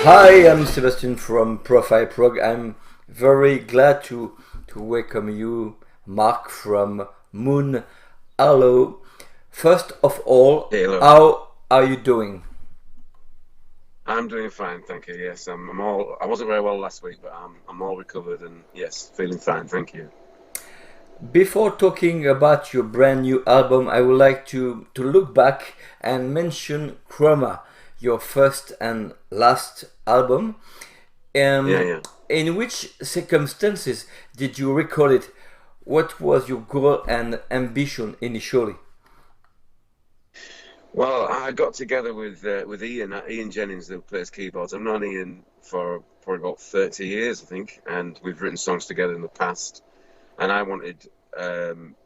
Hi, I'm Sebastian from Profil. I'm very glad to welcome you, Marc from Moon. Hello. First of all, Hey, hello. how are you doing? I'm doing fine, thank you. Yes, I'm all. I wasn't very well last week, but I'm all recovered and yes, feeling fine, thank you. Before talking about your brand new album, I would like to look back and mention Chroma, your first and last album. Yeah, Um, yeah. in which circumstances did you record it? What was your goal and ambition initially? Well, I got together with Ian, Ian Jennings, who plays keyboards. I've known Ian for probably about 30 years, I think, and we've written songs together in the past. And I wanted, um,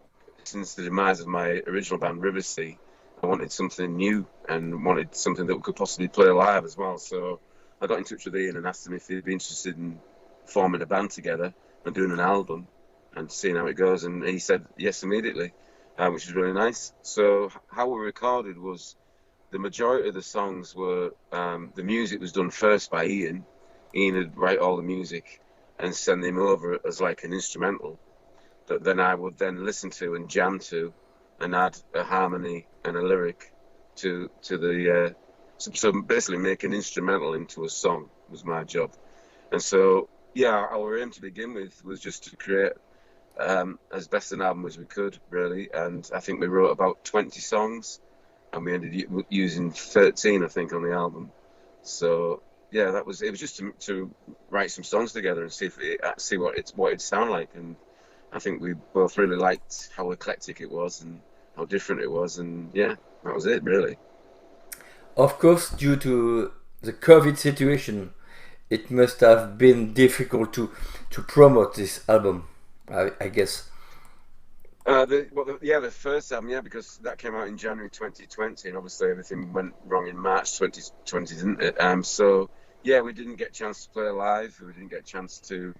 since the demise of my original band, River Sea, I wanted something new and wanted something that we could possibly play live as well. So I got in touch with Ian and asked him if he'd be interested in forming a band together and doing an album and seeing how it goes. And he said yes immediately, which is really nice. So how we recorded was the majority of the songs were the music was done first by Ian. Ian would write all the music and send them over as like an instrumental that then I would then listen to and jam to and add a harmony and a lyric to the so basically make an instrumental into a song was my job. And so yeah, our aim to begin with was just to create as best an album as we could, really. And I think we wrote about 20 songs, and we ended using 13, I think, on the album. So yeah, that was it. Was just to write some songs together and see if see what it'd sound like. And I think we both really liked how eclectic it was and how different it was. And yeah, that was it, really. Of course, due to the COVID situation, it must have been difficult to promote this album, I guess. Yeah, the first album, yeah, because that came out in January 2020, and obviously everything went wrong in March 2020, didn't it? So yeah, we didn't get a chance to play live. We didn't get a chance to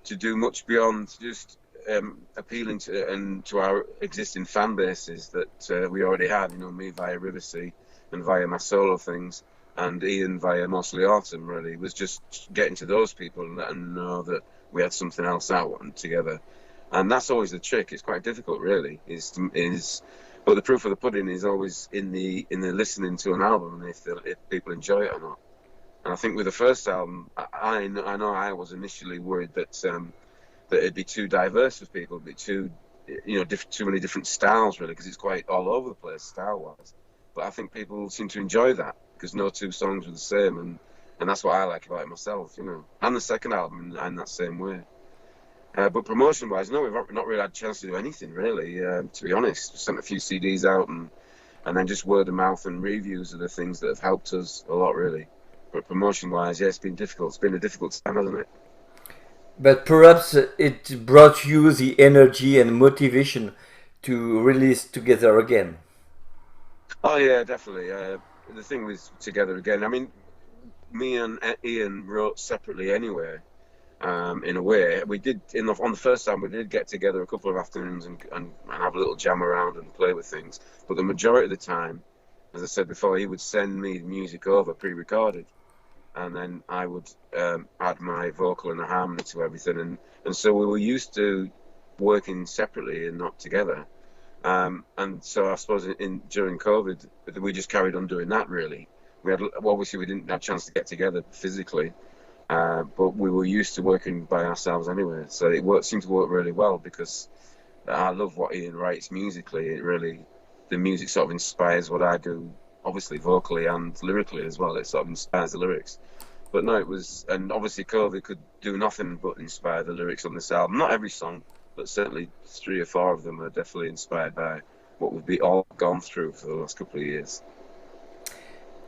do much beyond just appealing to our existing fan bases that we already had. You know, me via Riversea and via my solo things, and Ian via mostly Autumn. Really, it was just getting to those people and letting them know that we had something else out and together. And that's always the trick. It's quite difficult, really. But the proof of the pudding is always in the listening to an album and if people enjoy it or not. And I think with the first album, I know I was initially worried that it'd be too diverse for people, it'd be too too many different styles really, because it's quite all over the place style wise. But I think people seem to enjoy that because no two songs are the same, and that's what I like about it myself, you know. And the second album in that same way. But promotion wise, no, we've not really had a chance to do anything really. To be honest, we sent a few CDs out and then just word of mouth and reviews are the things that have helped us a lot really. But promotion wise, yeah, it's been difficult. It's been a difficult time, hasn't it? But perhaps it brought you the energy and motivation to release together again. Oh yeah, definitely. The thing was together again. I mean, me and Ian wrote separately anyway. In a way, we did on the first time we did get together a couple of afternoons and have a little jam around and play with things. But the majority of the time, as I said before, he would send me the music over pre-recorded, and then I would add my vocal and a harmony to everything. And so we were used to working separately and not together. And so I suppose during COVID, we just carried on doing that. Really, we had obviously we didn't have a chance to get together physically, but we were used to working by ourselves anyway. So seemed to work really well because I love what Ian writes musically. The music sort of inspires what I do, obviously vocally and lyrically as well. It sort of inspires the lyrics. But no, and obviously COVID could do nothing but inspire the lyrics on this album. Not every song, but certainly three or four of them are definitely inspired by what we've all gone through for the last couple of years.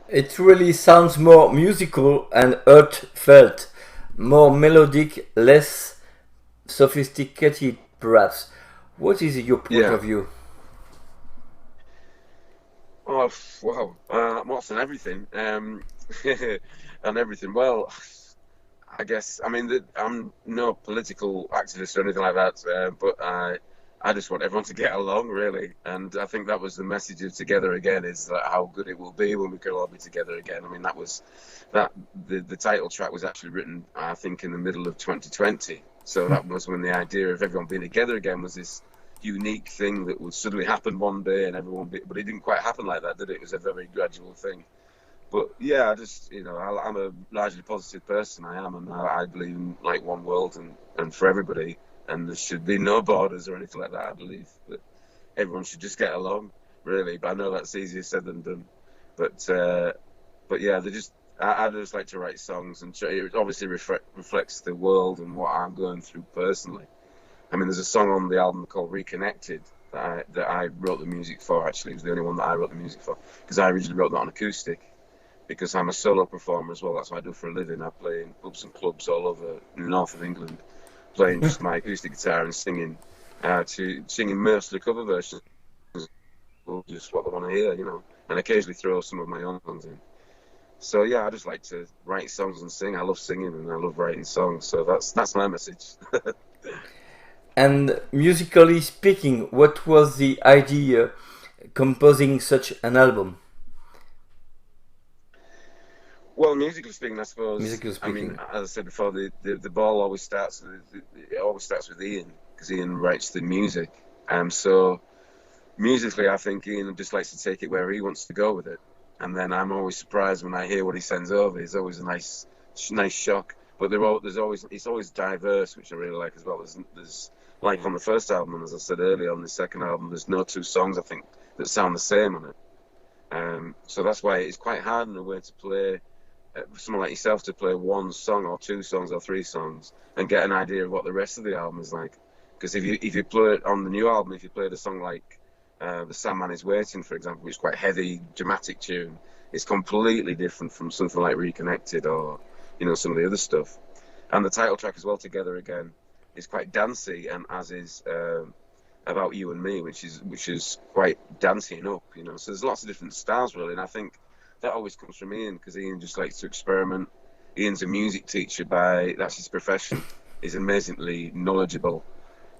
It really sounds more musical and heartfelt, more melodic, less sophisticated, perhaps. What is your point Yeah. of view? Oh, wow. What's and everything. And everything. Well, I guess, I mean, I'm no political activist or anything like that, but I just want everyone to get along, really. And I think that was the message of Together Again, is that how good it will be when we can all be together again. I mean, the title track was actually written, I think, in the middle of 2020. So that was when the idea of everyone being together again was this unique thing that would suddenly happen one day and but it didn't quite happen like that, did it? It was a very gradual thing. But yeah, I just, I'm a largely positive person. I am, and I believe in like one world and for everybody, and there should be no borders or anything like that. I believe that everyone should just get along, really. But I know that's easier said than done. But yeah, I just like to write songs, and it obviously reflects the world and what I'm going through personally. I mean, there's a song on the album called Reconnected that I wrote the music for. Actually, it was the only one that I wrote the music for, because I originally wrote that on acoustic. Because I'm a solo performer as well. That's what I do for a living. I play in pubs and clubs all over the north of England, playing just my acoustic guitar and singing mostly cover versions, just what they want to hear, and occasionally throw some of my own ones in. So yeah, I just like to write songs and sing. I love singing and I love writing songs. So that's my message. And musically speaking, what was the idea composing such an album? Well, musically speaking, I suppose. Musically speaking. I mean, as I said before, the ball always starts with Ian, because Ian writes the music. So musically, I think Ian just likes to take it where he wants to go with it, and then I'm always surprised when I hear what he sends over. It's always a nice shock. But it's always diverse, which I really like as well. There's like on the first album, and as I said earlier, on the second album, there's no two songs I think that sound the same on it. So that's why it's quite hard in a way to play. Someone like yourself to play one song or two songs or three songs and get an idea of what the rest of the album is like. Because if you play it on the new album, if you played a song like The Sandman Is Waiting, for example, which is quite heavy, dramatic tune, it's completely different from something like Reconnected or some of the other stuff. And the title track as well, Together Again, is quite dancey, and as is About You and Me, which is quite dancing up. So there's lots of different styles really, and I think that always comes from Ian, because Ian just likes to experiment. Ian's a music teacher that's his profession. He's amazingly knowledgeable.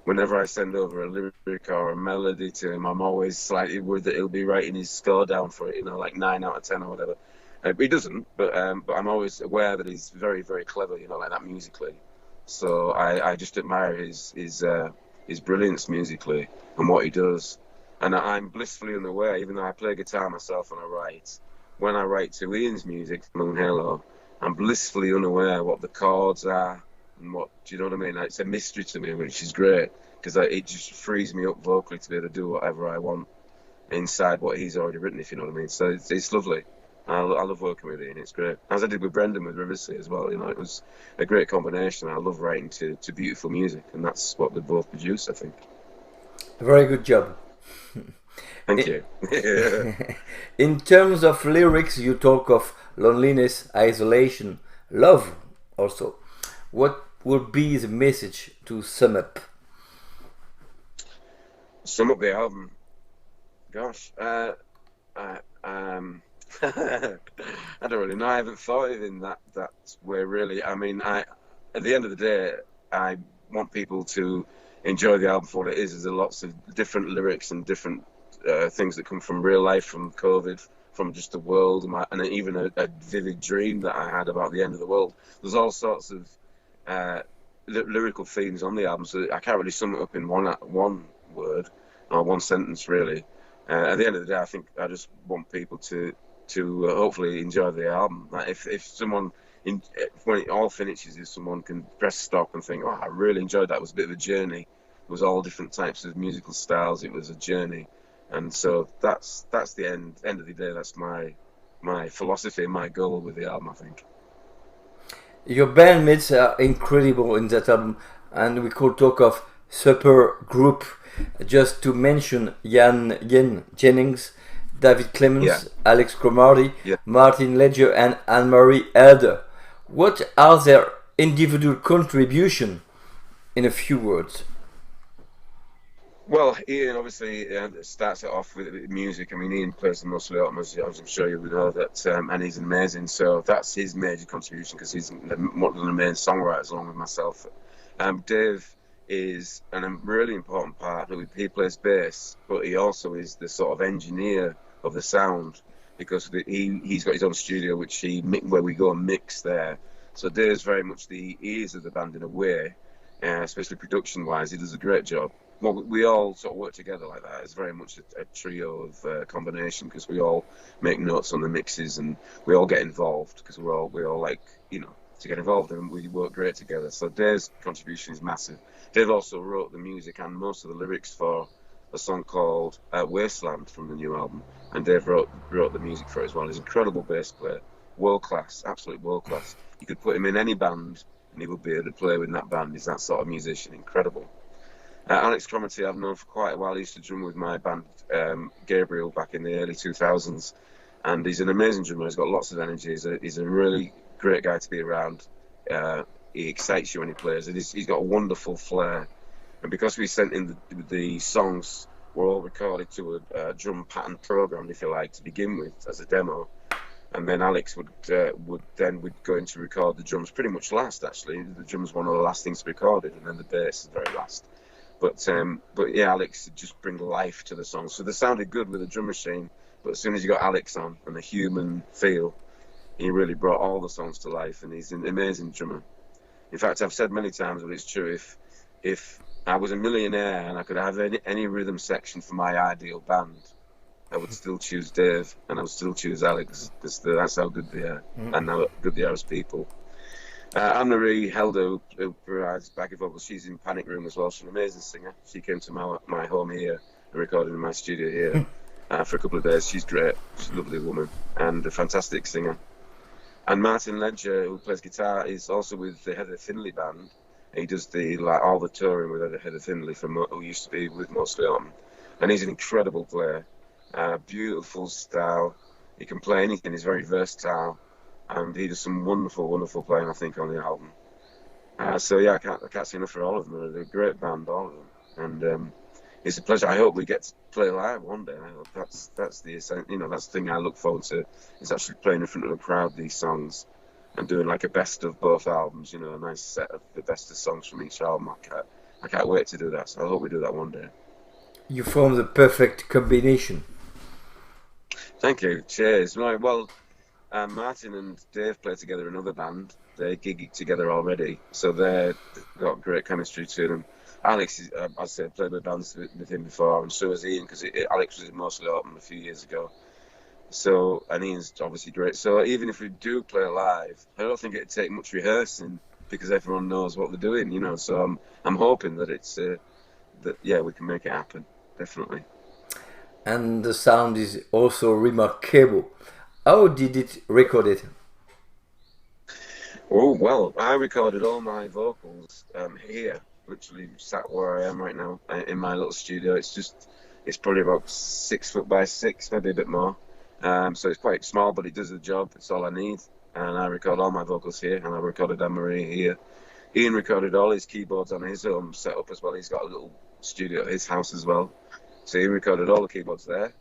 Whenever I send over a lyric or a melody to him, I'm always slightly worried that he'll be writing his score down for it, like 9 out of 10 or whatever. He doesn't, but I'm always aware that he's very, very clever, like that musically. So I just admire his brilliance musically and what he does. And I'm blissfully unaware, even though I play guitar myself and I write. When I write to Ian's music, Moon Halo, I'm blissfully unaware what the chords are and do you know what I mean? It's a mystery to me, which is great, because it just frees me up vocally to be able to do whatever I want inside what he's already written, if you know what I mean. So it's lovely. I love working with Ian, it's great. As I did with Brendan with Riversea as well, it was a great combination. I love writing to beautiful music, and that's what we both produce, I think. A very good job. Thank you. In terms of lyrics, you talk of loneliness, isolation, love also. What would be the message to sum up? Sum up the album? Gosh, I don't really know. I haven't thought of it in that way, really. I mean, at the end of the day, I want people to enjoy the album for what it is. There's lots of different lyrics and different things that come from real life, from COVID, from just the world, and even a vivid dream that I had about the end of the world. There's all sorts of lyrical themes on the album, so I can't really sum it up in one word or one sentence, really. At the end of the day, I think I just want people to hopefully enjoy the album. Like if someone, when it all finishes, if someone can press stop and think, oh, I really enjoyed that. It was a bit of a journey. It was all different types of musical styles. It was a journey. And so that's the end of the day. That's my philosophy, my goal with the album, I think. Your bandmates are incredible in that album, and we could talk of super group, just to mention Ian Jennings, David Clemens, Alex Cromarty, Martin Ledger, and Anne-Marie Elder. What are their individual contributions, in a few words? Well, Ian obviously starts it off with music. I mean, Ian plays the most of as I'm sure you would know that, and he's amazing. So that's his major contribution, because he's one of the main songwriters along with myself. Dave is a really important part. He plays bass, but he also is the sort of engineer of the sound because he's got his own studio where we go and mix there. So Dave's very much the ears of the band in a way, especially production wise. He does a great job. Well, we all sort of work together like that. It's very much a trio of combination because we all make notes on the mixes and we all get involved because we all like, to get involved, and we work great together. So Dave's contribution is massive. Dave also wrote the music and most of the lyrics for a song called Wasteland from the new album, and Dave wrote the music for it as well. He's an incredible bass player, world class, absolute world class. You could put him in any band and he would be able to play with that band. He's that sort of musician, incredible. Alex Chroma I've known for quite a while. He used to drum with my band Gabriel back in the early 2000s, and he's an amazing drummer. He's got lots of energy. He's a really great guy to be around. He excites you when he plays. He's got a wonderful flair. And because we sent in the songs, were all recorded to a drum pattern program, if you like, to begin with as a demo. And then Alex would go in to record the drums pretty much last. Actually, the drums were one of the last things recorded, and then the bass is very last. But yeah, Alex would just bring life to the songs. So they sounded good with a drum machine, but as soon as you got Alex on and the human feel, he really brought all the songs to life, and he's an amazing drummer. In fact, I've said many times, but it's true, if I was a millionaire and I could have any rhythm section for my ideal band, I would still choose Dave and I would still choose Alex, because that's how good they are, and how good they are as people. Anne-Marie Helder, who provides backing vocals, she's in Panic Room as well. She's an amazing singer. She came to my home here and recorded in my studio here for a couple of days. She's great. She's a lovely woman and a fantastic singer. And Martin Ledger, who plays guitar, is also with the Heather Finley band. He does all the touring with Heather Finley, who used to be with Mostly Autumn. And he's an incredible player. Beautiful style. He can play anything. He's very versatile. And he does some wonderful, wonderful playing, I think, on the album. So yeah, I can't say enough for all of them. They're a great band, all of them. And it's a pleasure. I hope we get to play live one day. I hope that's the thing I look forward to, is actually playing in front of a crowd these songs and doing like a best of both albums. A nice set of the best of songs from each album. I can't wait to do that. So I hope we do that one day. You form the perfect combination. Thank you. Cheers. Right. Well. Martin and Dave play together in another band. They gig together already, so they've got great chemistry to them. Alex, as I said, played with bands with him before, and so has Ian, because Alex was in Mostly Autumn a few years ago. So, and Ian's obviously great. So even if we do play live, I don't think it'd take much rehearsing because everyone knows what they're doing, So I'm hoping that we can make it happen, definitely. And the sound is also remarkable. How did it record it? Oh, well, I recorded all my vocals here, literally sat where I am right now in my little studio. It's probably about 6 foot by 6, maybe a bit more. So it's quite small, but it does the job. It's all I need. And I record all my vocals here, and I recorded Anne-Marie here. Ian recorded all his keyboards on his home setup as well. He's got a little studio at his house as well. So he recorded all the keyboards there.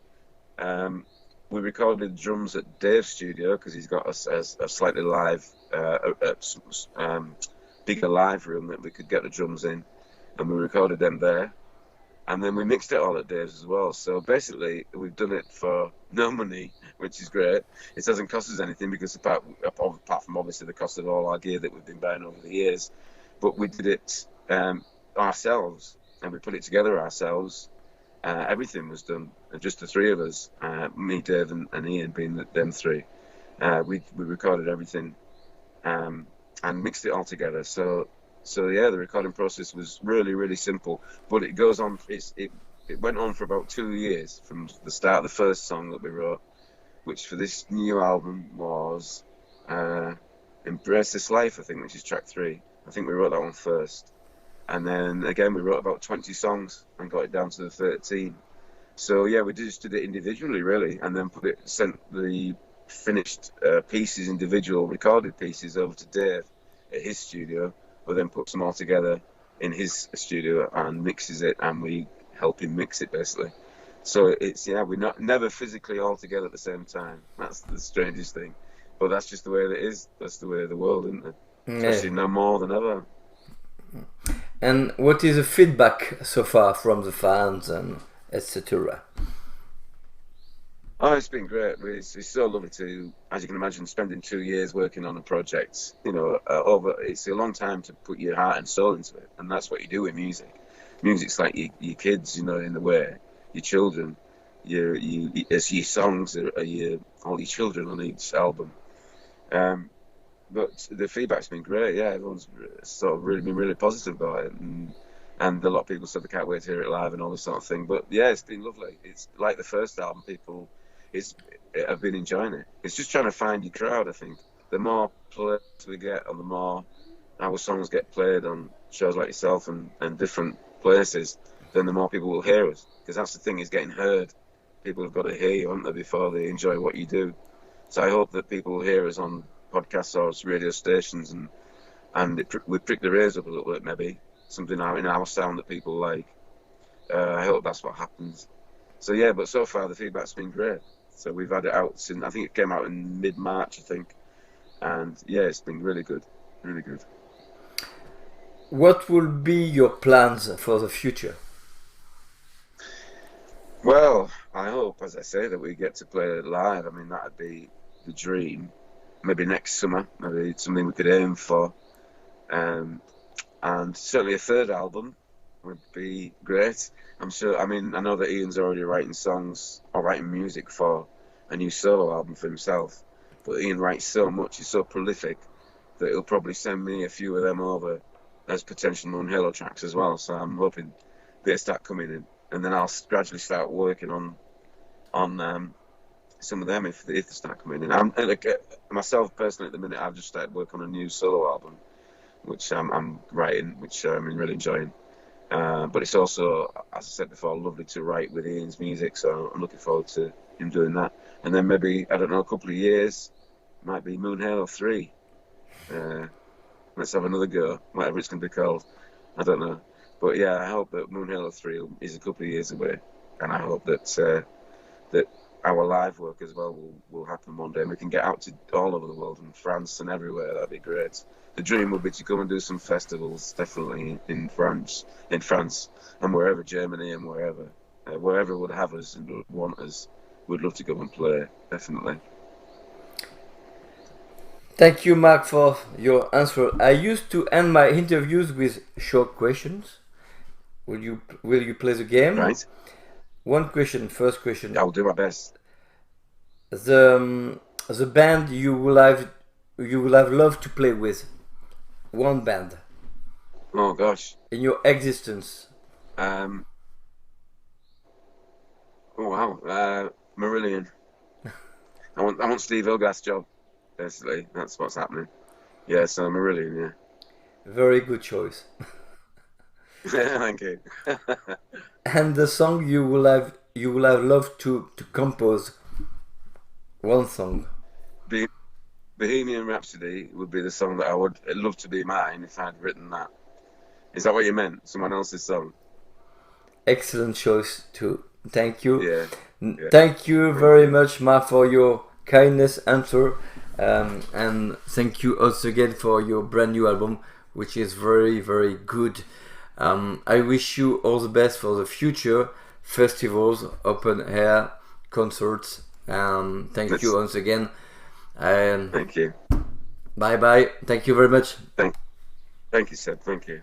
We recorded drums at Dave's studio because he's got a slightly bigger live room that we could get the drums in, and we recorded them there. And then we mixed it all at Dave's as well. So basically, we've done it for no money, which is great. It doesn't cost us anything because apart from obviously the cost of all our gear that we've been buying over the years, but we did it ourselves, and we put it together ourselves. Everything was done, just the three of us, me, Dave, and Ian being them three. We recorded everything and mixed it all together. So yeah, the recording process was really, really simple. But it goes on. It went on for about 2 years from the start of the first song that we wrote, which for this new album was "Embrace This Life," I think, which is track 3. I think we wrote that one first. And then again, we wrote about 20 songs and got it down to the 13. So yeah, we just did it individually, really, and then sent the finished pieces, individual recorded pieces, over to Dave at his studio, who then puts them all together in his studio and mixes it, and we help him mix it basically. So we're never physically all together at the same time. That's the strangest thing, but that's just the way it is. That's the way of the world, isn't it? Especially now more than ever. And what is the feedback so far from the fans and etc.? Oh, it's been great. It's so lovely to, as you can imagine, spending 2 years working on a project. It's a long time to put your heart and soul into it, and that's what you do with music. Music's like your kids, in a way, your children. As your songs are all your children on each album. But the feedback's been great. Yeah, everyone's sort of really been really positive about it, and a lot of people said they can't wait to hear it live and all this sort of thing. But yeah, it's been lovely. It's like the first album. People, I've been enjoying it. It's just trying to find your crowd. I think the more plays we get, and the more our songs get played on shows like yourself and different places, then the more people will hear us. Because that's the thing, is getting heard. People have got to hear you, haven't they, before they enjoy what you do. So I hope that people will hear us on podcasts or radio stations, and we prick their ears up a little bit, maybe something in our sound that people like. I hope that's what happens. So yeah, but so far the feedback's been great. So we've had it out since, I think it came out in mid-March, I think, and yeah, it's been really good, really good. What will be your plans for the future? Well, I hope, as I say, that we get to play it live. I mean, that'd be the dream. Maybe next summer, maybe something we could aim for. And certainly a third album would be great. I'm sure, I mean, I know that Ian's already writing songs or writing music for a new solo album for himself. But Ian writes so much, he's so prolific, that he'll probably send me a few of them over as potential Moon Halo tracks as well. So I'm hoping they start coming in. And then I'll gradually start working on some of them if they start coming in. Myself personally, at the minute, I've just started work on a new solo album, which I'm writing, which I'm really enjoying. But it's also, as I said before, lovely to write with Ian's music, so I'm looking forward to him doing that. And then maybe, I don't know, a couple of years, might be Moon Halo 3. Let's have another go, whatever it's going to be called. I don't know. But yeah, I hope that Moon Halo 3 is a couple of years away, and I hope that that our live work as well will happen one day, and we can get out to all over the world, in France and everywhere. That'd be great. The dream would be to come and do some festivals, definitely in France, and wherever, Germany and wherever would have us and would want us, we'd love to go and play, definitely. Thank you, Marc, for your answer. I used to end my interviews with short questions. Will you play the game? Right. One question. First question. I'll do my best. The band you will have loved to play with. One band. Oh gosh. In your existence. Oh wow. Marillion. I want Steve Hogarth's job. Basically, that's what's happening. Yeah, so Marillion. Yeah. Very good choice. Thank you. And the song you will have loved to compose. One song. Bohemian Rhapsody would be the song that I would love to be mine if I'd written that. Is that what you meant? Someone else's song? Excellent choice too. Thank you. Yeah. Thank you very much, Marc, for your kindness answer. And thank you also again for your brand new album, which is very, very good. I wish you all the best for the future festivals, open air, concerts. Thank you once again. Thank you. Bye bye. Thank you very much. Thank you, Seb. Thank you.